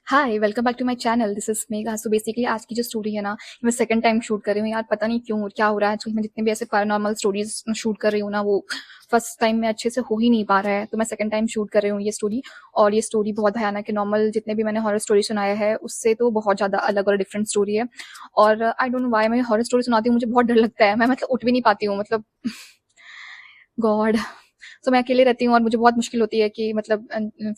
Hi, welcome back to my channel. This is Megha. So basically आज की जो story है ना, मैं सेकंड टाइम शूट कर रही हूँ यार। पता नहीं क्यों, क्या हो रहा है आजकल। मैं जितने भी ऐसे पैरानॉर्मल स्टोरीज शूट कर रही हूँ ना, वो फर्स्ट टाइम में अच्छे से हो ही नहीं पा रहा है। तो मैं सेकंड टाइम शूट कर रही हूँ ये स्टोरी। और ये स्टोरी बहुत भयानक है। नॉर्मल जितने भी मैंने हॉरर स्टोरी सुनाया है उससे तो बहुत ज़्यादा अलग और डिफरेंट स्टोरी है। और आई डोंट नो व्हाई मैं हॉरर स्टोरी सुनाती हूँ, मुझे बहुत डर लगता है। मैं मतलब उठ भी नहीं पाती हूँ, मतलब गॉड। सो मैं अकेले रहती हूँ और मुझे बहुत मुश्किल होती है कि मतलब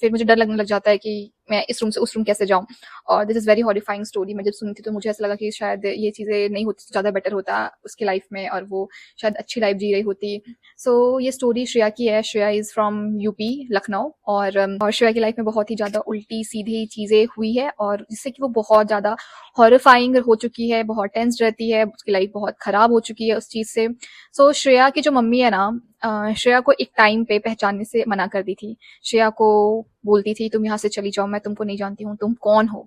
फिर मुझे डर लगने लग जाता है कि मैं इस रूम से उस रूम कैसे जाऊँ। और this is very horrifying story. मैं जब सुनी थी तो मुझे ऐसा लगा कि शायद ये चीज़ें नहीं होती तो ज़्यादा बेटर होता उसकी लाइफ में, और वो शायद अच्छी लाइफ जी रही होती। सो ये स्टोरी श्रेया की है। Shreya is from UP, Lucknow. और श्रेया की लाइफ में बहुत ही ज़्यादा उल्टी सीधी चीज़ें हुई है, और जिससे कि वो बहुत ज़्यादा हॉरिफाइंग हो चुकी है, बहुत टेंस रहती है, उसकी लाइफ बहुत खराब हो चुकी है उस चीज़ से। सो श्रेया की जो मम्मी है ना, श्रेया को एक टाइम पे पहचानने से मना कर दी थी। श्रेया को बोलती थी तुम यहाँ से चली जाओ, मैं तुमको नहीं जानती हूँ, तुम कौन हो।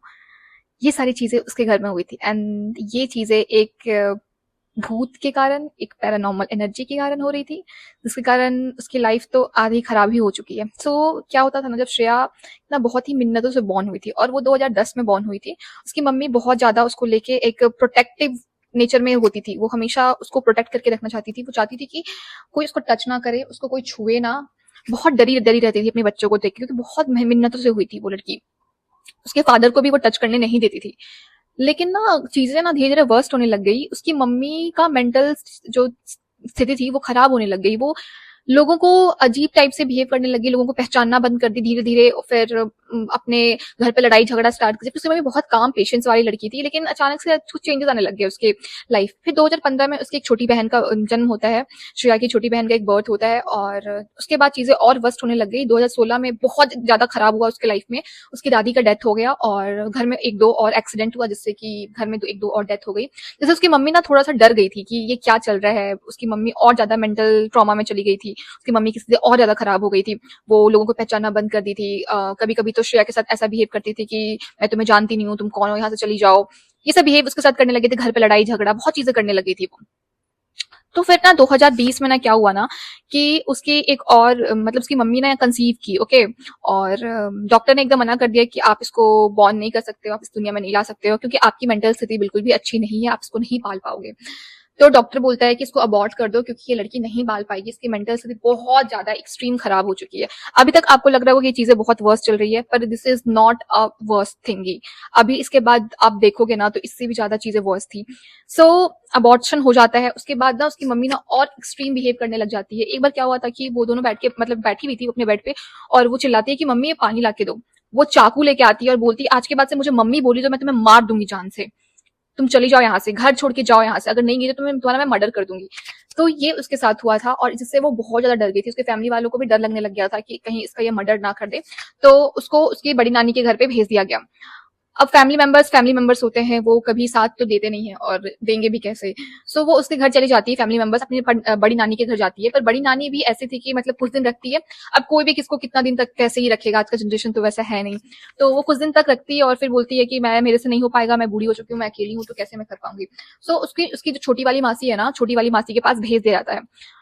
ये सारी चीजें उसके घर में हुई थी। एंड ये चीजें एक भूत के कारण, एक पैरानॉर्मल एनर्जी के कारण हो रही थी, जिसके कारण उसकी लाइफ तो आधी खराब ही हो चुकी है। क्या होता था ना, जब श्रेया ना बहुत ही मिन्नतों से बॉर्न हुई थी, और वो 2010 में बॉर्न हुई थी। उसकी मम्मी बहुत ज्यादा उसको लेके एक प्रोटेक्टिव नेचर में होती थी। वो हमेशा उसको प्रोटेक्ट करके रखना चाहती थी। वो चाहती थी कि कोई उसको टच ना करे, उसको कोई छुए ना। बहुत डरी डरी रहती थी अपने बच्चों को देख के, क्योंकि बहुत मिन्नतों से हुई थी वो लड़की। उसके फादर को भी वो टच करने नहीं देती थी। लेकिन ना चीजें ना धीरे धीरे वर्स्ट होने लग गई। उसकी मम्मी का मेंटल जो स्थिति थी वो खराब होने लग गई। वो लोगों को अजीब टाइप से बिहेव करने लगी, लोगों को पहचानना बंद कर दी धीरे धीरे। फिर अपने घर पे लड़ाई झगड़ा स्टार्ट कर। उसकी मम्मी बहुत काम पेशेंस वाली लड़की थी, लेकिन अचानक से कुछ चेंजेस आने लग गए उसके लाइफ। फिर 2015 में उसकी एक छोटी बहन का जन्म होता है। श्रेया की छोटी बहन का एक बर्थ होता है, और उसके बाद चीजें और वर्स्ट होने लग गई। 2016 में बहुत ज्यादा खराब हुआ उसके लाइफ में। उसकी दादी का डेथ हो गया, और घर में एक दो और एक्सीडेंट हुआ, जिससे कि घर में एक दो और डेथ हो गई। जैसे उसकी मम्मी ना थोड़ा सा डर गई थी कि ये क्या चल रहा है। उसकी मम्मी और ज्यादा मेंटल ट्रॉमा में चली गई थी। उसकी मम्मी की स्थिति और ज्यादा खराब हो गई थी। वो लोगों को पहचानना बंद कर दी थी। कभी कभी तो श्रेया के साथ ऐसा बिहेव करती थी कि मैं तुम्हें जानती नहीं हूँ, तुम कौन हो, यहाँ से चली जाओ। ये सब बिहेव उसके साथ करने लगे थे। घर पे लड़ाई झगड़ा बहुत चीजें करने लगी थी वो। तो फिर ना 2020 में ना क्या हुआ ना, कि उसकी एक और मतलब उसकी मम्मी ने कंसीव की। ओके। और डॉक्टर ने एकदम मना कर दिया कि आप इसको बॉर्न नहीं कर सकते हो, आप इस दुनिया में नहीं ला सकते हो, क्योंकि आपकी मेंटल स्थिति बिल्कुल भी अच्छी नहीं है, आप इसको नहीं पाल पाओगे। तो डॉक्टर बोलता है कि इसको अबॉर्ट कर दो, क्योंकि ये लड़की नहीं पाल पाएगी, इसकी मेंटल स्थिति बहुत ज्यादा एक्सट्रीम खराब हो चुकी है। अभी तक आपको लग रहा होगा कि ये चीजें बहुत वर्स्ट चल रही है, पर this is not a worst थिंगी। अभी इसके बाद आप देखोगे ना तो इससे भी ज्यादा चीजें वर्स्ट थी। सो अबॉर्शन हो जाता है। उसके बाद ना उसकी मम्मी ना और एक्सट्रीम बिहेव करने लग जाती है। एक बार क्या हुआ था कि वो दोनों बैठ के मतलब बैठी हुई थी अपने बेड पे, और वो चिल्लाती है कि मम्मी ये पानी ला के दो। वो चाकू लेके आती है और बोलती है आज के बाद से मुझे मम्मी बोली तो मैं तुम्हें मार दूंगी जान से। तुम चली जाओ यहाँ से, घर छोड़ के जाओ यहाँ से, अगर नहीं गई तो तुम्हारा मैं मर्डर कर दूंगी। तो ये उसके साथ हुआ था, और जिससे वो बहुत ज्यादा डर गई थी। उसके फैमिली वालों को भी डर लगने लग गया था कि कहीं इसका ये मर्डर ना कर दे। तो उसको उसकी बड़ी नानी के घर पे भेज दिया गया। अब फैमिली मेंबर्स होते हैं, वो कभी साथ तो देते नहीं है, और देंगे भी कैसे। वो उसके घर चली जाती है, फैमिली मेंबर्स अपनी बड़ी नानी के घर जाती है। पर बड़ी नानी भी ऐसी थी कि मतलब कुछ दिन रखती है। अब कोई भी किसको कितना दिन तक कैसे ही रखेगा, आज का जनरेशन तो वैसा है नहीं। तो वो कुछ दिन तक रखती है, और फिर बोलती है कि मैं मेरे से नहीं हो पाएगा, मैं बूढ़ी हो चुकी हूँ, मैं अकेली हूँ, तो कैसे मैं कर पाऊंगी। उसकी उसकी जो छोटी वाली मासी है ना, छोटी वाली मासी के पास भेज दे जाता है।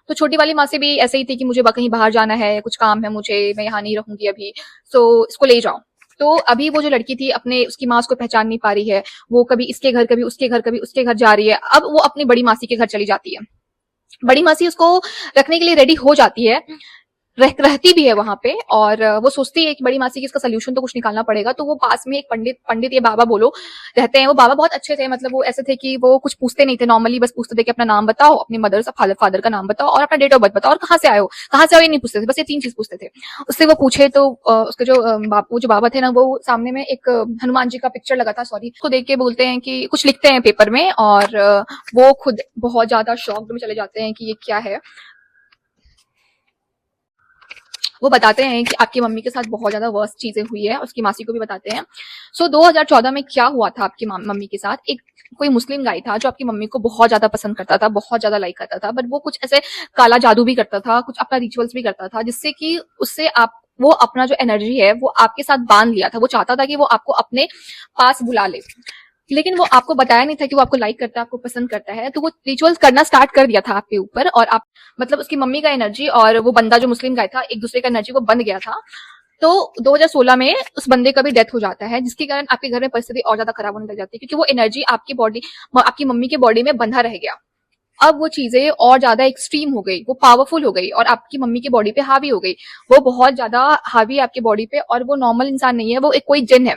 तो छोटी वाली मासी भी ऐसे ही थी कि मुझे कहीं बाहर जाना है, कुछ काम है मुझे, मैं यहाँ नहीं रहूंगी अभी, इसको ले जाओ। तो अभी वो जो लड़की थी अपने उसकी माँ उसको पहचान नहीं पा रही है। वो कभी इसके घर, कभी उसके घर, कभी उसके घर जा रही है। अब वो अपनी बड़ी मासी के घर चली जाती है। बड़ी मासी उसको रखने के लिए रेडी हो जाती है, रहती भी है वहां पे। और वो सोचती है कि बड़ी मासी की इसका सोल्यूशन तो कुछ निकालना पड़ेगा। तो वो पास में एक पंडित पंडित या बाबा बोलो रहते हैं। वो बाबा बहुत अच्छे थे, मतलब वो ऐसे थे कि वो कुछ पूछते नहीं थे, नॉर्मली बस पूछते थे कि अपना नाम बताओ, अपनी मदर फादर का नाम बताओ, और अपना डेट ऑफ बर्थ बताओ, और कहाँ से आए, ये नहीं पूछते थे, बस ये 3 चीज पूछते थे। उससे वो पूछे तो उसके जो वो जो बाबा थे ना, वो सामने में एक हनुमान जी का पिक्चर लगा था, सॉरी, उसको देख के बोलते हैं कि कुछ लिखते हैं पेपर में। और वो खुद बहुत ज्यादा शॉक्ड में चले जाते हैं कि ये क्या है। वो बताते हैं कि आपकी मम्मी के साथ बहुत ज्यादा वर्स्ट चीजें हुई है। उसकी मासी को भी बताते हैं। 2014 में क्या हुआ था आपकी मम्मी के साथ, एक कोई मुस्लिम गाय था जो आपकी मम्मी को बहुत ज्यादा पसंद करता था, बहुत ज्यादा लाइक करता था। बट वो कुछ ऐसे काला जादू भी करता था, कुछ अपना रिचुअल्स भी करता था, जिससे कि उससे आप वो अपना जो एनर्जी है वो आपके साथ बांध लिया था। वो चाहता था कि वो आपको अपने पास बुला ले, लेकिन वो आपको बताया नहीं था कि वो आपको लाइक करता है, आपको पसंद करता है। तो वो रिचुअल्स करना स्टार्ट कर दिया था आपके ऊपर, और आप मतलब उसकी मम्मी का एनर्जी और वो बंदा जो मुस्लिम गाय था, एक दूसरे का एनर्जी वो बन गया था। तो 2016 में उस बंदे का भी डेथ हो जाता है, जिसके कारण आपके घर में परिस्थिति और ज्यादा खराब होने लग जाती है, क्योंकि वो एनर्जी आपकी मम्मी के बॉडी में बंधा रह गया। अब वो चीजें और ज्यादा एक्सट्रीम हो गई, वो पावरफुल हो गई और आपकी मम्मी की बॉडी पे हावी हो गई। वो बहुत ज्यादा हावी है आपकी बॉडी पे, और वो नॉर्मल इंसान नहीं है, वो एक कोई जिन है।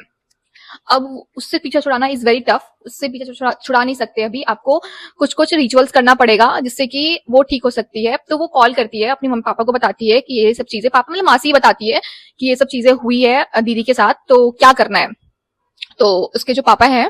अब उससे पीछा छुड़ाना इज वेरी टफ, उससे पीछा छुड़ा नहीं सकते। अभी आपको कुछ कुछ रिचुअल्स करना पड़ेगा जिससे कि वो ठीक हो सकती है। तो वो कॉल करती है अपने मम्मी पापा को, बताती है कि ये सब चीजें, पापा मतलब मासी बताती है कि ये सब चीजें हुई है दीदी के साथ, तो क्या करना है। तो उसके जो पापा हैं,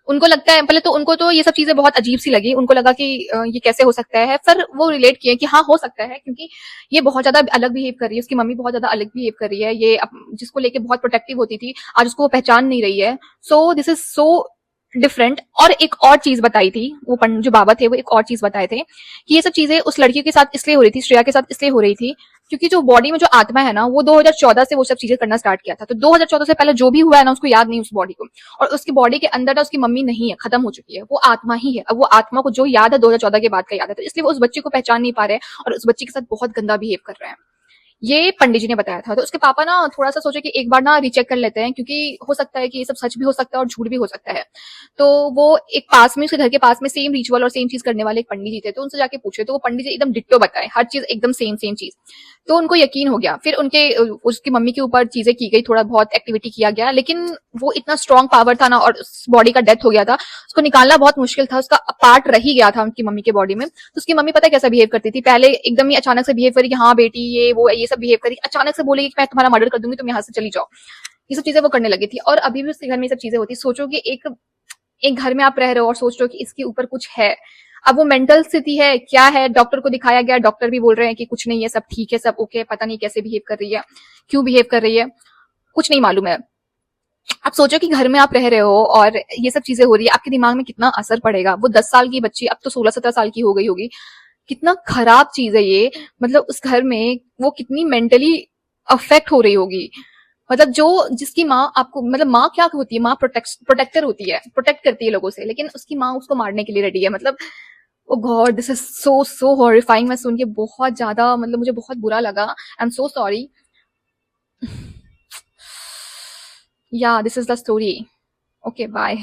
उनको लगता है, पहले तो उनको तो ये सब चीजें बहुत अजीब सी लगी, उनको लगा कि ये कैसे हो सकता है। फिर वो रिलेट किए कि हाँ हो सकता है, क्योंकि ये बहुत ज्यादा अलग बिहेव कर रही है, उसकी मम्मी बहुत ज्यादा अलग बिहेव कर रही है, ये जिसको लेके बहुत प्रोटेक्टिव होती थी आज उसको वो पहचान नहीं रही है। So this is so different. और एक और चीज बताई थी वो जो बाबा थे, वो एक और चीज बताए थे कि ये सब चीजें उस लड़की के साथ इसलिए हो रही थी, श्रेया के साथ इसलिए हो रही थी, क्योंकि जो बॉडी में जो आत्मा है ना, वो 2014 से वो सब चीजें करना स्टार्ट किया था। तो 2014 से पहले जो भी हुआ है ना, उसको याद नहीं उस बॉडी को, और उसकी बॉडी के अंदर ना उसकी मम्मी नहीं है, खत्म हो चुकी है, वो आत्मा ही है। अब वो आत्मा को जो याद है 2014 के बाद का याद है, तो इसलिए वो उस बच्चे को पहचान नहीं पा रहे हैं और उस बच्चे के साथ बहुत गंदा बिहेव कर रहे हैं। ये पंडित जी ने बताया था। तो उसके पापा ना थोड़ा सा सोचे कि एक बार ना रीचेक कर लेते हैं, क्योंकि हो सकता है कि ये सब सच भी हो सकता है और झूठ भी हो सकता है। तो वो एक पास में, उसके घर के पास में सेम रिचुअल और सेम चीज करने वाले एक पंडित जी थे, तो उनसे जाके पूछे, तो वो पंडित जी एकदम डिट्टो बताए, हर चीज एकदम सेम सेम चीज। तो उनको यकीन हो गया। फिर उसकी मम्मी के ऊपर चीजें की गई, थोड़ा बहुत एक्टिविटी किया गया, लेकिन वो इतना स्ट्रॉन्ग पावर था ना, और उस बॉडी का डेथ हो गया था, उसको निकालना बहुत मुश्किल था, उसका पार्ट रह ही गया था उनकी मम्मी के बॉडी में। तो उसकी मम्मी पता है कैसा बिहेव करती थी, पहले एकदम ही अचानक से बिहेव करी कि हाँ बेटी ये वो ये सब बिहेव करी, अचानक से बोलेगी कि मैं तुम्हारा मर्डर कर दूंगी, तुम यहाँ से चली जाओ। ये सब चीजें वो करने लगी थी, और अभी भी उसके घर में ये सब चीजें होती। सोचो कि एक एक घर में आप रह रहे हो और सोच रहे हो कि इसके ऊपर कुछ है। अब वो मेंटल स्थिति है, क्या है, डॉक्टर को दिखाया गया, डॉक्टर भी बोल रहे हैं कि कुछ नहीं है, सब ठीक है, सब ओके, पता नहीं कैसे बिहेव कर रही है, क्यों बिहेव कर रही है, कुछ नहीं मालूम है। आप सोचो कि घर में आप रह रहे हो और ये सब चीजें हो रही है, आपके दिमाग में कितना असर पड़ेगा। वो 10 साल की बच्ची अब तो 16-17 साल की हो गई होगी, कितना खराब चीज है ये। मतलब उस घर में वो कितनी मेंटली अफेक्ट हो रही होगी। मतलब जो जिसकी माँ आपको, मतलब माँ क्या होती है, माँ प्रोटेक्टर होती है, प्रोटेक्ट करती है लोगों से, लेकिन उसकी माँ उसको मारने के लिए रेडी है। मतलब oh god, this is so so horrifying. मैं सुन के बहुत ज्यादा, मतलब मुझे बहुत बुरा लगा। I am so sorry. Yeah this is the story. Okay bye.